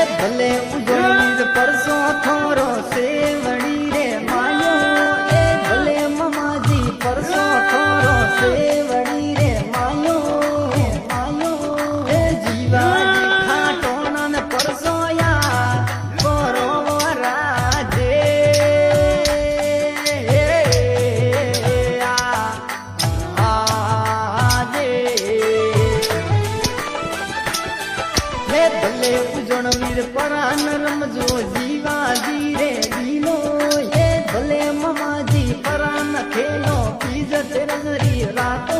ભલે ઉજળવીર પરસો થોરો સેવડી રે માયો એ ભલે મમાજી પરસો થોરો સેવડી રે માયો માયો એ જીવાજી ખાટોણા ને પરસો યાર કરો રાજે ભલે ઉજળવીર પરાન રમજો જીવાજી રે દીનો એ ભલે મમાજી પરાન ખેલો બીજ તેરંગરી રાતો